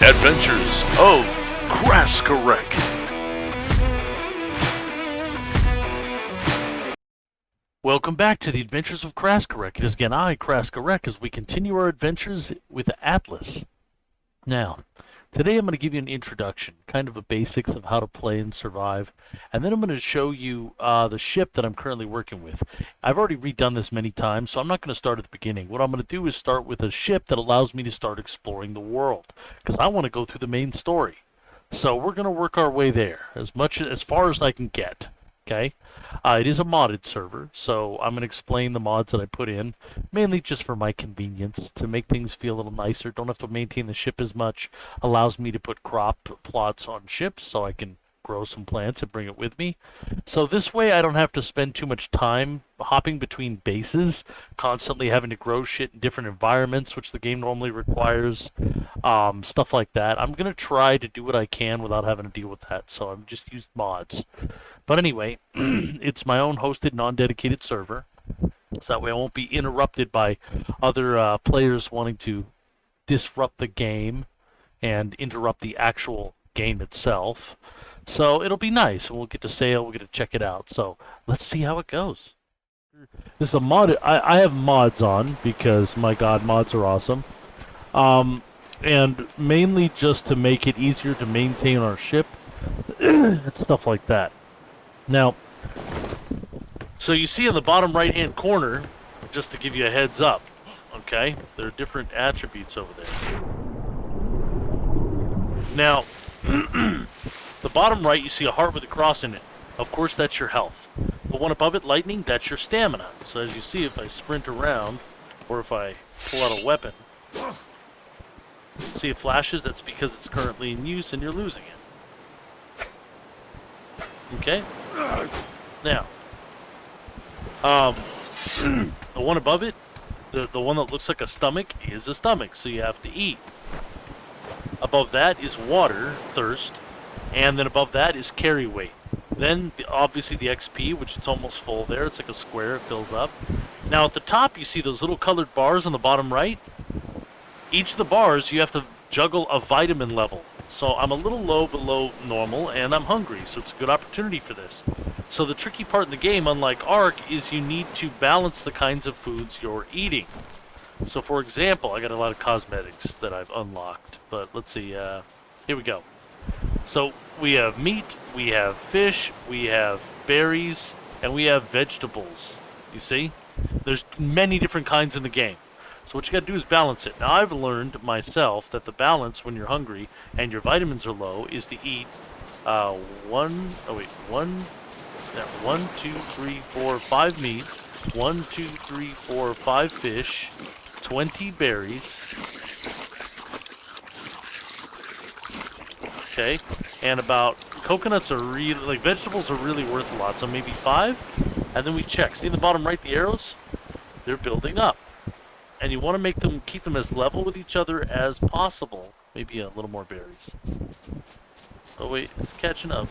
Adventures of Kraskarek. Welcome back to the Adventures of Kraskarek. It is again I, Kraskarek, as we continue our adventures with Atlas. Now, today I'm going to give you an introduction, kind of a basics of how to play and survive, and then I'm going to show you the ship that I'm currently working with. I've already redone this many times, so I'm not going to start at the beginning. What I'm going to do is start with a ship that allows me to start exploring the world, because I want to go through the main story. So we're going to work our way there, as far as I can get. Okay, it is a modded server, so I'm going to explain the mods that I put in, mainly just for my convenience, to make things feel a little nicer. Don't have to maintain the ship as much. Allows me to put crop plots on ships, so I can grow some plants and bring it with me. So this way I don't have to spend too much time hopping between bases, constantly having to grow shit in different environments, which the game normally requires, stuff like that. I'm going to try to do what I can without having to deal with that, so I've just used mods. But anyway, it's my own hosted, non-dedicated server, so that way I won't be interrupted by other players wanting to disrupt the game and interrupt the actual game itself. So it'll be nice, and we'll get to sail, we'll get to check it out. So let's see how it goes. This is a mod. I have mods on because, my god, mods are awesome. And mainly just to make it easier to maintain our ship and stuff like that. Now, so you see in the bottom right-hand corner, just to give you a heads up, okay, there are different attributes over there. Now, the bottom right, you see a heart with a cross in it. Of course, that's your health. The one above it, lightning, that's your stamina. So as you see, if I sprint around, or if I pull out a weapon, see it flashes, that's because it's currently in use and you're losing it. Okay? Now, the one above it, the one that looks like a stomach, is a stomach, so you have to eat. Above that is water, thirst, and then above that is carry weight. Then, obviously, the XP, which it's almost full there. It's like a square, it fills up. Now, at the top, you see those little colored bars on the bottom right. Each of the bars, you have to juggle a vitamin level. So I'm a little low below normal, and I'm hungry, so it's a good opportunity for this. So the tricky part in the game, unlike Ark, is you need to balance the kinds of foods you're eating. So, for example, I got a lot of cosmetics that I've unlocked, but let's see, here we go. So, we have meat, we have fish, we have berries, and we have vegetables. You see? There's many different kinds in the game. So what you gotta do is balance it. Now, I've learned myself that the balance when you're hungry and your vitamins are low is to eat 1, 2, 3, 4, 5 meat, 1, 2, 3, 4, 5 fish, 20 berries, okay, and about coconuts are really, like vegetables are really worth a lot, so maybe 5, and then we check. See in the bottom right, the arrows? They're building up, and you want to make them, keep them as level with each other as possible. Maybe a little more berries. Oh wait, it's catching up.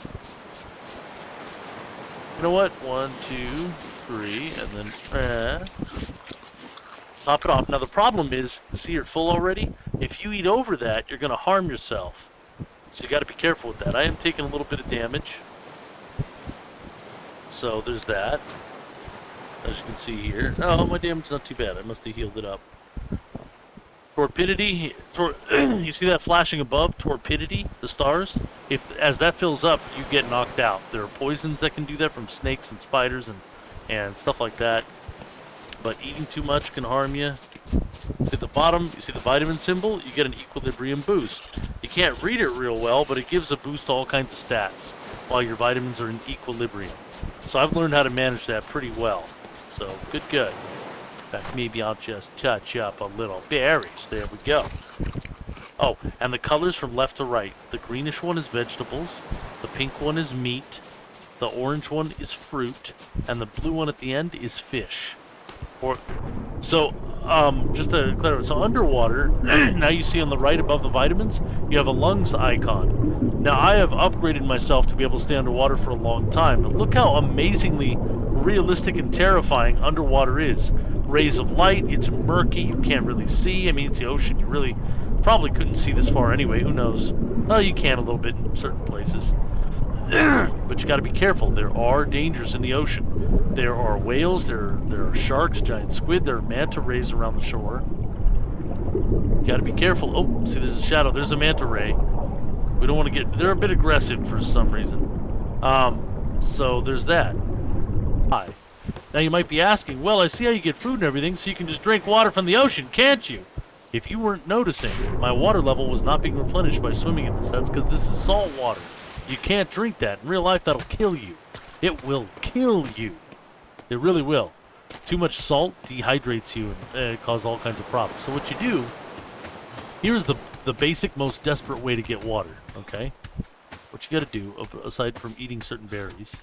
You know what? 1, 2, 3, and then top it off. Now the problem is, see you're full already? If you eat over that, you're going to harm yourself. So you got to be careful with that. I am taking a little bit of damage. So there's that. As you can see here. Oh, my damage is not too bad. I must have healed it up. Torpidity. You see that flashing above? Torpidity, the stars? As that fills up, you get knocked out. There are poisons that can do that from snakes and spiders and stuff like that. But eating too much can harm you. At the bottom, you see the vitamin symbol? You get an equilibrium boost. You can't read it real well, but it gives a boost to all kinds of stats while your vitamins are in equilibrium. So I've learned how to manage that pretty well. So, good. In fact, maybe I'll just touch up a little berries. There we go. Oh, and the colors from left to right. The greenish one is vegetables. The pink one is meat. The orange one is fruit. And the blue one at the end is fish. Just to clarify, so underwater, now you see on the right above the vitamins, you have a lungs icon. Now, I have upgraded myself to be able to stay underwater for a long time, but look how amazingly realistic and terrifying underwater is. Rays of light, it's murky, you can't really see. I mean, it's the ocean, you really Probably couldn't see this far anyway, who knows? Well, you can a little bit in certain places. But you got to be careful. There are dangers in the ocean. There are whales, there are sharks, giant squid, there are manta rays around the shore. You got to be careful. Oh, see, there's a shadow. There's a manta ray. We don't want to get... They're a bit aggressive for some reason. So there's that. Hi. Now you might be asking, well, I see how you get food and everything, so you can just drink water from the ocean, can't you? If you weren't noticing, my water level was not being replenished by swimming in this. That's because this is salt water. You can't drink that. In real life, that'll kill you. It will kill you. It really will. Too much salt dehydrates you and causes all kinds of problems. So what you do, here's the basic, most desperate way to get water, okay? What you got to do, aside from eating certain berries,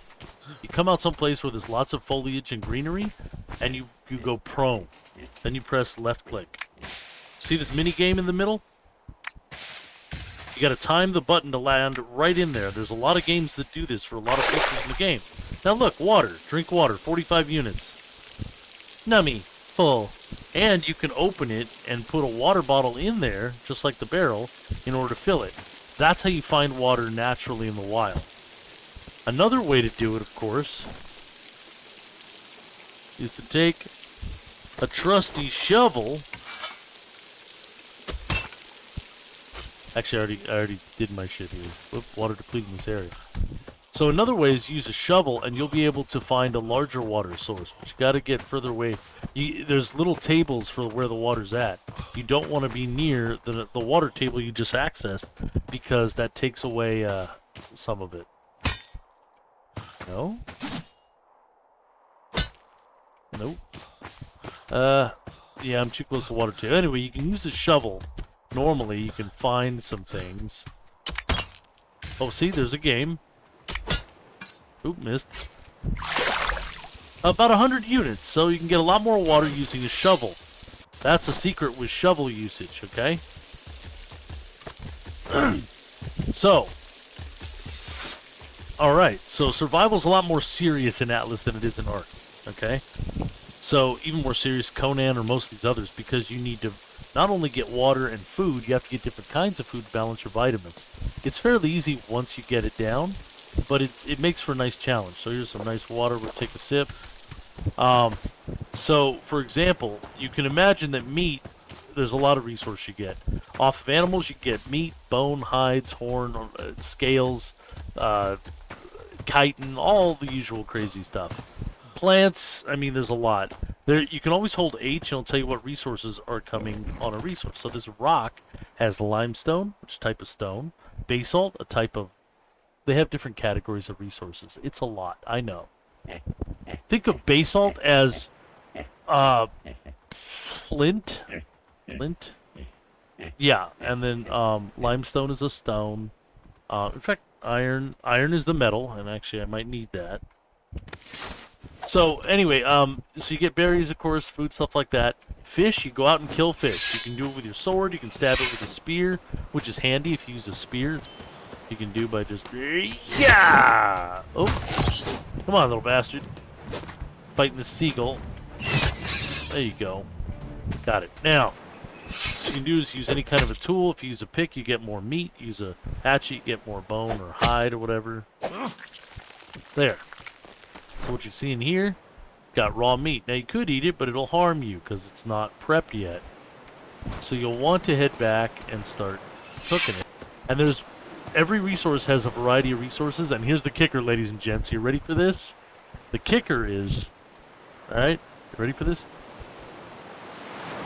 you come out someplace where there's lots of foliage and greenery, and you go prone. Then you press left click. See this mini game in the middle? You got to time the button to land right in there. There's a lot of games that do this for a lot of features in the game. Now look, water. Drink water. 45 units. Nummy. Full. And you can open it and put a water bottle in there, just like the barrel, in order to fill it. That's how you find water naturally in the wild. Another way to do it, of course, is to take a trusty shovel. Actually, I already did my shit here. Whoop, water depleting this area. So another way is use a shovel, and you'll be able to find a larger water source. But you got to get further away. There's little tables for where the water's at. You don't want to be near the water table you just accessed, because that takes away some of it. No? Nope. Yeah, I'm too close to the water table. Anyway, you can use a shovel. Normally, you can find some things. Oh, see, there's a game. Oop, missed. About 100 units, so you can get a lot more water using a shovel. That's a secret with shovel usage, okay? So, alright, so survival's a lot more serious in Atlas than it is in Ark, okay? So, even more serious Conan or most of these others, because you need to not only get water and food, you have to get different kinds of food to balance your vitamins. It's fairly easy once you get it down, but it makes for a nice challenge. So here's some nice water. We'll take a sip. So, for example, you can imagine that meat, there's a lot of resource you get. Off of animals, you get meat, bone, hides, horn, scales, chitin, all the usual crazy stuff. Plants, I mean, there's a lot. You can always hold H, and it'll tell you what resources are coming on a resource. So this rock has limestone, which is a type of stone. Basalt, a type of... They have different categories of resources. It's a lot, I know. Think of basalt as flint. Flint? Yeah, and then limestone is a stone. In fact, iron is the metal, and actually I might need that. So anyway, so you get berries, of course, food, stuff like that. Fish, you go out and kill fish. You can do it with your sword. You can stab it with a spear, which is handy if you use a spear. You can do by just... Yeah! Oh, come on, little bastard. Fighting the seagull. There you go. Got it. Now, what you can do is use any kind of a tool. If you use a pick, you get more meat. Use a hatchet, you get more bone or hide or whatever. There. So what you see in here, got raw meat. Now you could eat it, but it'll harm you because it's not prepped yet. So you'll want to head back and start cooking it. And there's every resource has a variety of resources, and here's the kicker, ladies and gents. You ready for this? The kicker is, alright, you ready for this?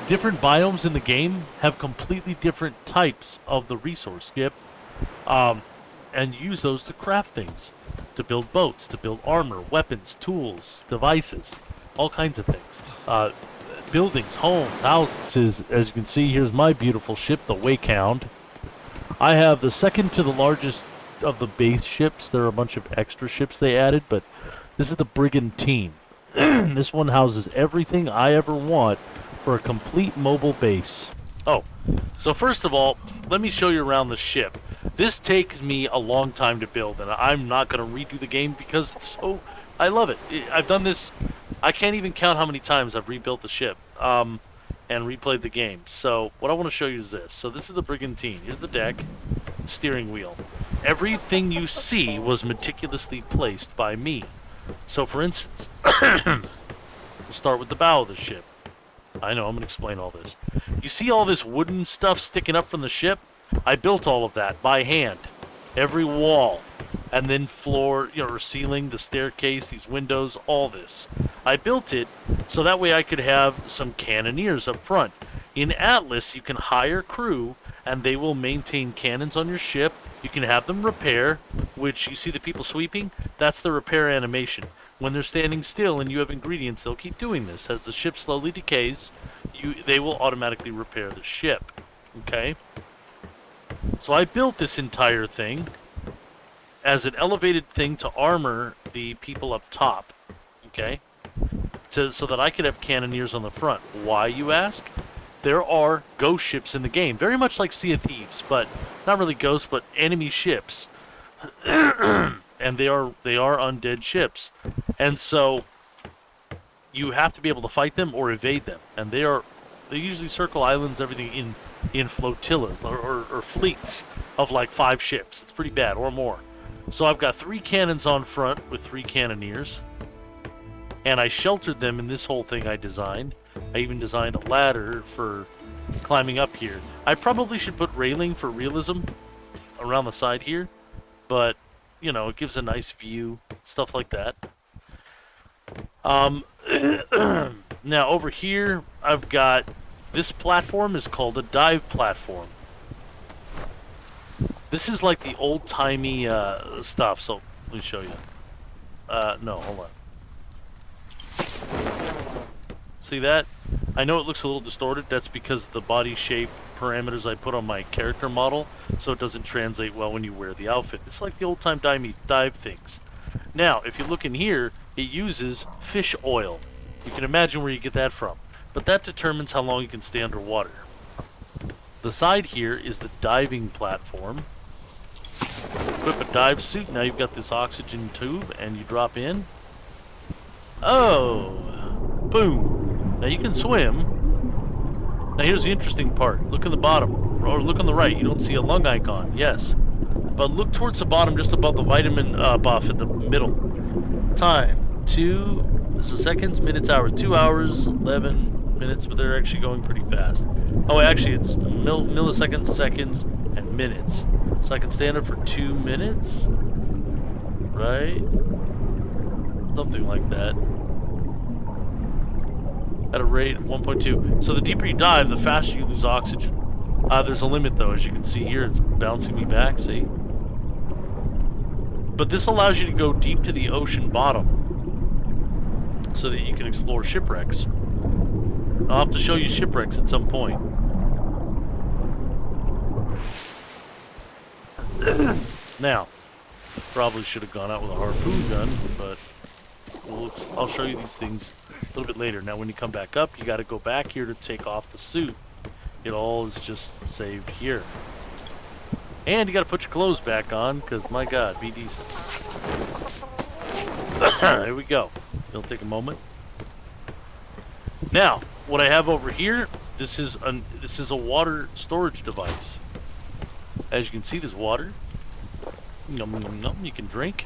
Different biomes in the game have completely different types of the resource skip, and use those to craft things. To build boats, to build armor, weapons, tools, devices, all kinds of things. Buildings, homes, houses. As you can see, here's my beautiful ship, the Wakehound. I have the second to the largest of the base ships. There are a bunch of extra ships they added, but this is the Brigantine. This one houses everything I ever want for a complete mobile base. Oh, so first of all, let me show you around the ship. This takes me a long time to build, and I'm not going to redo the game because it's so... I love it. I've done this... I can't even count how many times I've rebuilt the ship. And and replayed the game. So what I want to show you is this. So this is the Brigantine. Here's the deck, steering wheel. Everything you see was meticulously placed by me. So for instance, we'll start with the bow of the ship. I know, I'm going to explain all this. You see all this wooden stuff sticking up from the ship? I built all of that by hand. Every wall. And then floor, or ceiling, the staircase, these windows, all this. I built it so that way I could have some cannoneers up front. In Atlas, you can hire crew, and they will maintain cannons on your ship. You can have them repair, which you see the people sweeping? That's the repair animation. When they're standing still and you have ingredients, they'll keep doing this. As the ship slowly decays, they will automatically repair the ship. Okay? So I built this entire thing as an elevated thing to armor the people up top, okay? So that I could have cannoneers on the front. Why, you ask? There are ghost ships in the game, very much like Sea of Thieves, but not really ghosts, but enemy ships. And they are undead ships. And so you have to be able to fight them or evade them. And they usually circle islands, everything in flotillas or fleets of like 5 ships. It's pretty bad, or more. So I've got 3 cannons on front with 3 cannoneers, and I sheltered them in this whole thing I designed. I even designed a ladder for climbing up here. I probably should put railing for realism around the side here, but, it gives a nice view, stuff like that. Now, over here, I've got, this platform is called a dive platform. This is like the old-timey stuff, so let me show you. No, hold on. See that? I know it looks a little distorted. That's because of the body shape parameters I put on my character model, so it doesn't translate well when you wear the outfit. It's like the old-time dive things. Now, if you look in here, it uses fish oil. You can imagine where you get that from. But that determines how long you can stay underwater. The side here is the diving platform. Equip a dive suit. Now you've got this oxygen tube, and you drop in. Oh! Boom! Now you can swim. Now here's the interesting part. Look in the bottom, or look on the right. You don't see a lung icon. Yes. But look towards the bottom, just above the vitamin buff in the middle. Time. 2 seconds, minutes, hours. 2 hours, 11 minutes, but they're actually going pretty fast. Oh, actually, it's milliseconds, seconds, and minutes. So I can stand up for 2 minutes, right? Something like that. At a rate of 1.2. So the deeper you dive, the faster you lose oxygen. There's a limit, though. As you can see here, it's bouncing me back, see? But this allows you to go deep to the ocean bottom so that you can explore shipwrecks. I'll have to show you shipwrecks at some point. Now, probably should have gone out with a harpoon gun, but I'll show you these things a little bit later. Now, when you come back up, you got to go back here to take off the suit. It all is just saved here. And you got to put your clothes back on, because, my God, be decent. There we go. It'll take a moment. Now, what I have over here, this is a water storage device. As you can see, there's water. Yum, yum, yum. You can drink.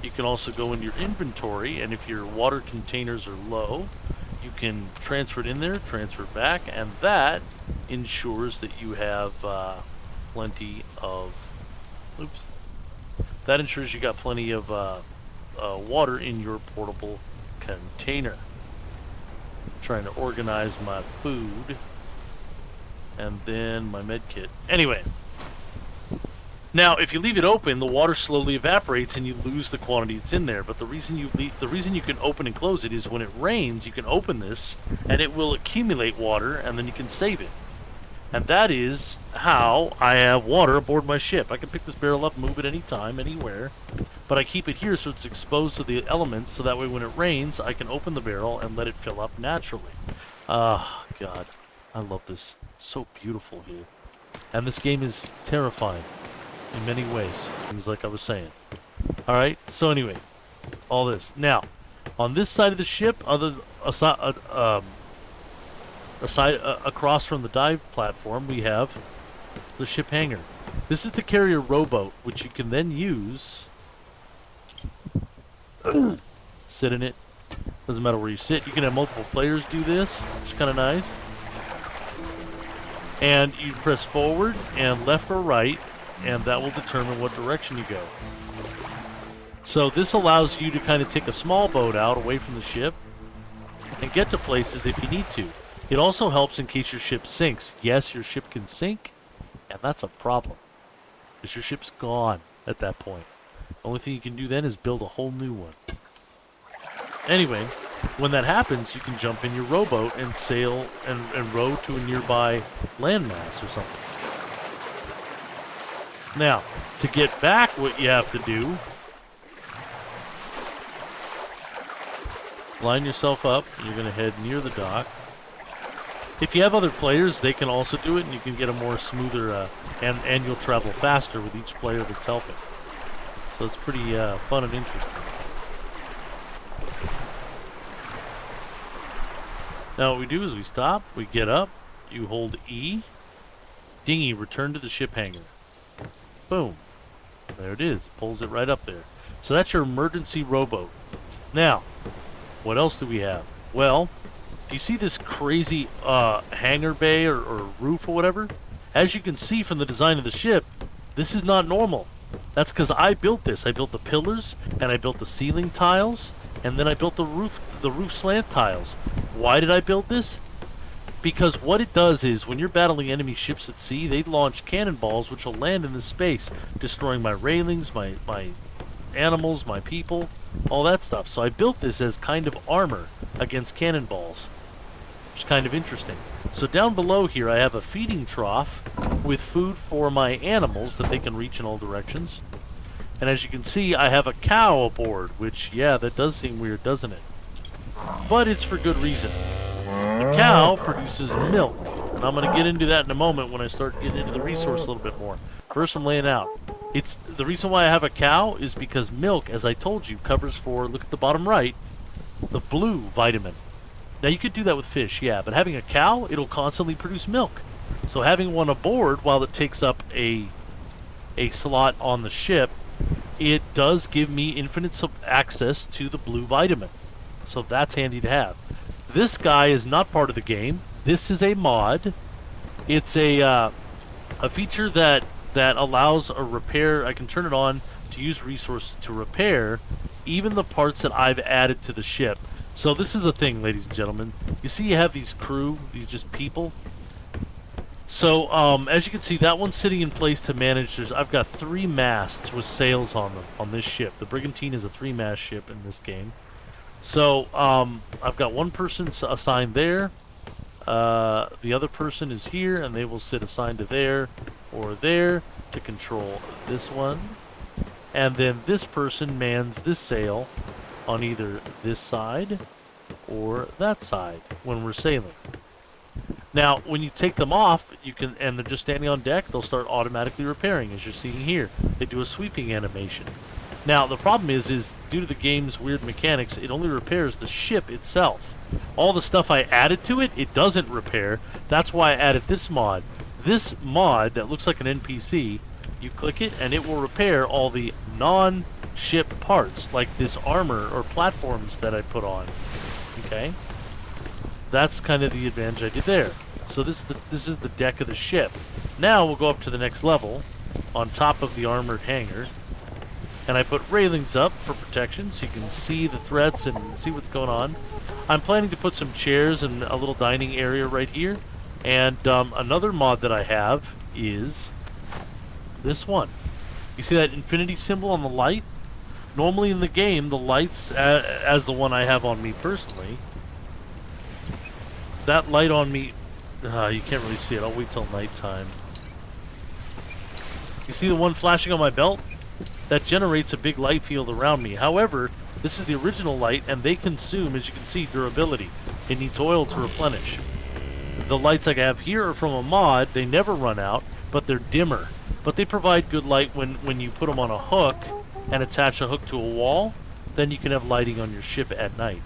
You can also go in your inventory, and if your water containers are low, you can transfer it in there, transfer it back, and that ensures that you have plenty of. Oops. That ensures you got plenty of water in your portable container. I'm trying to organize my food, and then my med kit. Anyway. Now, if you leave it open, the water slowly evaporates and you lose the quantity that's in there. But the reason you can open and close it is when it rains, you can open this and it will accumulate water, and then you can save it. And that is how I have water aboard my ship. I can pick this barrel up, move it anytime, anywhere, but I keep it here so it's exposed to the elements, so that way when it rains, I can open the barrel and let it fill up naturally. Ah, God, I love this. So beautiful here. And this game is terrifying. In many ways, things like I was saying. Alright, so anyway, all this. Now, on this side of the ship, across from the dive platform, we have the ship hangar. This is to carry a rowboat, which you can then use. Sit in it. Doesn't matter where you sit. You can have multiple players do this, which is kind of nice. And you press forward and left or right, and that will determine what direction you go. So this allows you to kind of take a small boat out away from the ship and get to places if you need to. It also helps in case your ship sinks. Yes, your ship can sink, and that's a problem, because your ship's gone at that point. The only thing you can do then is build a whole new one. Anyway, when that happens, you can jump in your rowboat and sail and row to a nearby landmass or something. Now, to get back, what you have to do, line yourself up, and you're going to head near the dock. If you have other players, they can also do it, and you can get a more smoother, and you'll travel faster with each player that's helping. So it's pretty fun and interesting. Now what we do is we stop, we get up, you hold E, dinghy, return to the ship hangar. Boom. There it is. Pulls it right up there. So that's your emergency rowboat. Now, what else do we have? Well, do you see this crazy hangar bay or roof or whatever? As you can see from the design of the ship, this is not normal. That's because I built this. I built the pillars, and I built the ceiling tiles, and then I built the roof slant tiles. Why did I build this? Because what it does is, when you're battling enemy ships at sea, they launch cannonballs which will land in this space, destroying my railings, my animals, my people, all that stuff. So I built this as kind of armor against cannonballs, which is kind of interesting. So down below here I have a feeding trough with food for my animals that they can reach in all directions. And as you can see, I have a cow aboard, which, yeah, that does seem weird, doesn't it? But it's for good reason. The cow produces milk, and I'm going to get into that in a moment when I start getting into the resource a little bit more. First, I'm laying out. The reason why I have a cow is because milk, as I told you, covers for, look at the bottom right, the blue vitamin. Now, you could do that with fish, yeah, but having a cow, it'll constantly produce milk. So having one aboard, while it takes up a slot on the ship, it does give me infinite access to the blue vitamin. So that's handy to have. This guy is not part of the game. This is a mod. It's a feature that allows a repair. I can turn it on to use resources to repair even the parts that I've added to the ship. So this is the thing, ladies and gentlemen. You see you have these crew, these just people. So as you can see, that one's sitting in place to manage. I've got 3 masts with sails on them on this ship. The Brigantine is a 3-mast ship in this game. So I've got one person assigned there. The other person is here, and they will sit assigned to there or there to control this one. And then this person mans this sail on either this side or that side when we're sailing. Now, when you take them off, you can, and they're just standing on deck, they'll start automatically repairing, as you're seeing here. They do a sweeping animation. Now, the problem is due to the game's weird mechanics, it only repairs the ship itself. All the stuff I added to it, it doesn't repair. That's why I added this mod. This mod that looks like an NPC, you click it, and it will repair all the non-ship parts, like this armor or platforms that I put on. Okay? That's kind of the advantage I did there. So this is the deck of the ship. Now we'll go up to the next level, on top of the armored hangar. And I put railings up for protection so you can see the threats and see what's going on. I'm planning to put some chairs and a little dining area right here. And another mod that I have is this one. You see that infinity symbol on the light? Normally in the game, the lights, as the one I have on me personally, that light on me, you can't really see it. I'll wait till nighttime. You see the one flashing on my belt? That generates a big light field around me. However, this is the original light, and they consume, as you can see, durability. It needs oil to replenish. The lights I have here are from a mod. They never run out, but they're dimmer. But they provide good light when you put them on a hook and attach a hook to a wall. Then you can have lighting on your ship at night.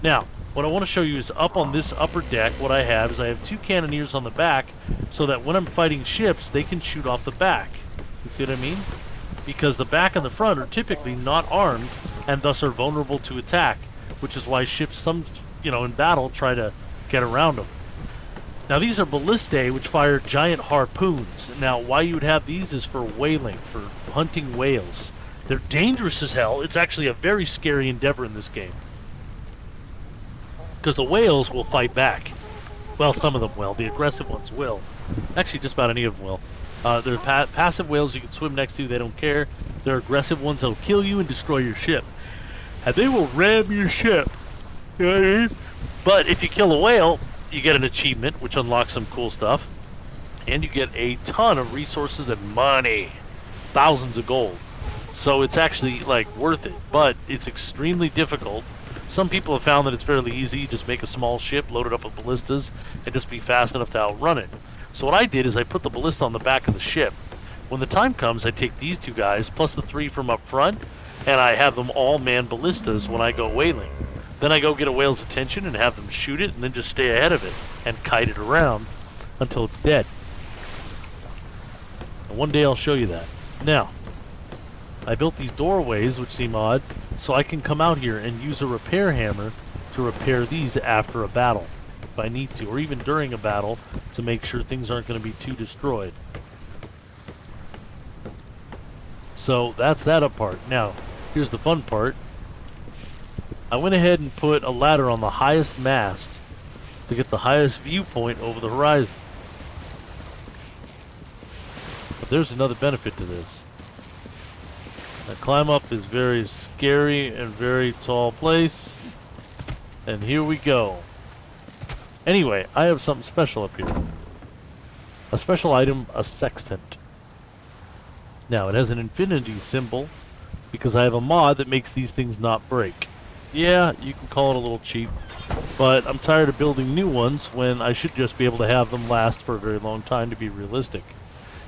Now, what I want to show you is up on this upper deck, what I have is I have 2 cannoneers on the back so that when I'm fighting ships, they can shoot off the back. You see what I mean? Because the back and the front are typically not armed and thus are vulnerable to attack, which is why ships, in battle try to get around them. Now these are ballistae, which fire giant harpoons. Now why you would have these is for whaling, for hunting whales. They're dangerous as hell. It's actually a very scary endeavor in this game, because the whales will fight back. Well, some of them will. The aggressive ones will. Actually, just about any of them will. They're passive whales you can swim next to. They don't care. They're aggressive ones that will kill you and destroy your ship. And they will ram your ship. You know what I mean? But if you kill a whale, you get an achievement, which unlocks some cool stuff. And you get a ton of resources and money. Thousands of gold. So it's actually, like, worth it. But it's extremely difficult. Some people have found that it's fairly easy. You just make a small ship, load it up with ballistas, and just be fast enough to outrun it. So what I did is I put the ballista on the back of the ship. When the time comes, I take these 2 guys, plus the 3 from up front, and I have them all man ballistas when I go whaling. Then I go get a whale's attention and have them shoot it, and then just stay ahead of it and kite it around until it's dead. And one day I'll show you that. Now, I built these doorways, which seem odd, so I can come out here and use a repair hammer to repair these after a battle, if I need to, or even during a battle, to make sure things aren't going to be too destroyed. So that's that up part. Now, here's the fun part. I went ahead and put a ladder on the highest mast to get the highest viewpoint over the horizon. But there's another benefit to this. I climb up this very scary and very tall place, and here we go. Anyway, I have something special up here. A special item, a sextant. Now, it has an infinity symbol because I have a mod that makes these things not break. Yeah, you can call it a little cheap, but I'm tired of building new ones when I should just be able to have them last for a very long time to be realistic.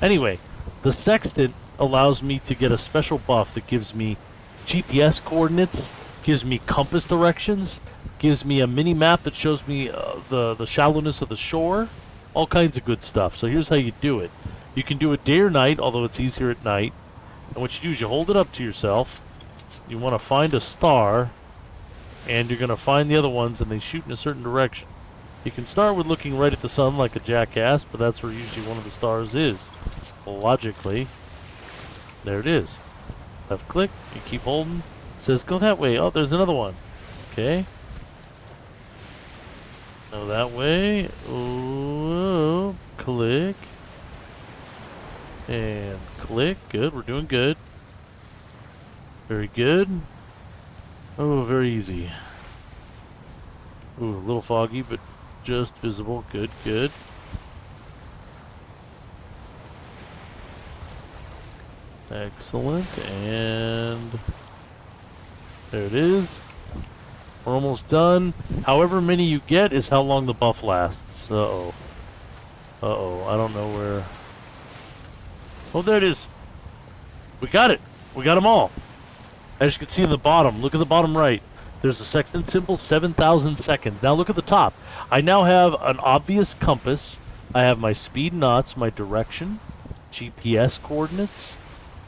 Anyway, the sextant allows me to get a special buff that gives me GPS coordinates, gives me compass directions, gives me a mini map that shows me the shallowness of the shore, all kinds of good stuff. So here's how you do it. You can do it day or night, although it's easier at night. And what you do is you hold it up to yourself. You want to find a star, and you're going to find the other ones, and they shoot in a certain direction. You can start with looking right at the sun like a jackass, but that's where usually one of the stars is. Well, logically, there it is. Left click, you keep holding. It says go that way. Oh, there's another one. Okay. Go that way. Ooh, click. And click. Good, we're doing good. Very good. Oh, very easy. Ooh, a little foggy, but just visible. Good, good. Excellent, and there it is. We're almost done. However many you get is how long the buff lasts. Uh-oh. Uh-oh, I don't know where... Oh, there it is. We got it. We got them all. As you can see in the bottom, look at the bottom right. There's a sextant symbol, 7,000 seconds. Now look at the top. I now have an obvious compass. I have my speed knots, my direction, GPS coordinates.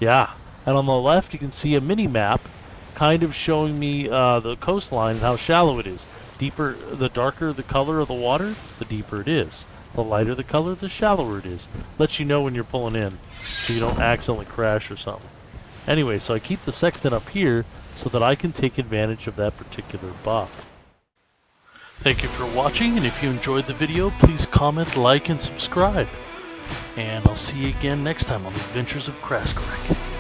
Yeah, and on the left you can see a mini map kind of showing me the coastline and how shallow it is. The darker the color of the water, the deeper it is. The lighter the color, the shallower it is. Lets you know when you're pulling in so you don't accidentally crash or something. Anyway, so I keep the sextant up here so that I can take advantage of that particular buff. Thank you for watching, and if you enjoyed the video, please comment, like, and subscribe. And I'll see you again next time on the Adventures of Kraskarek.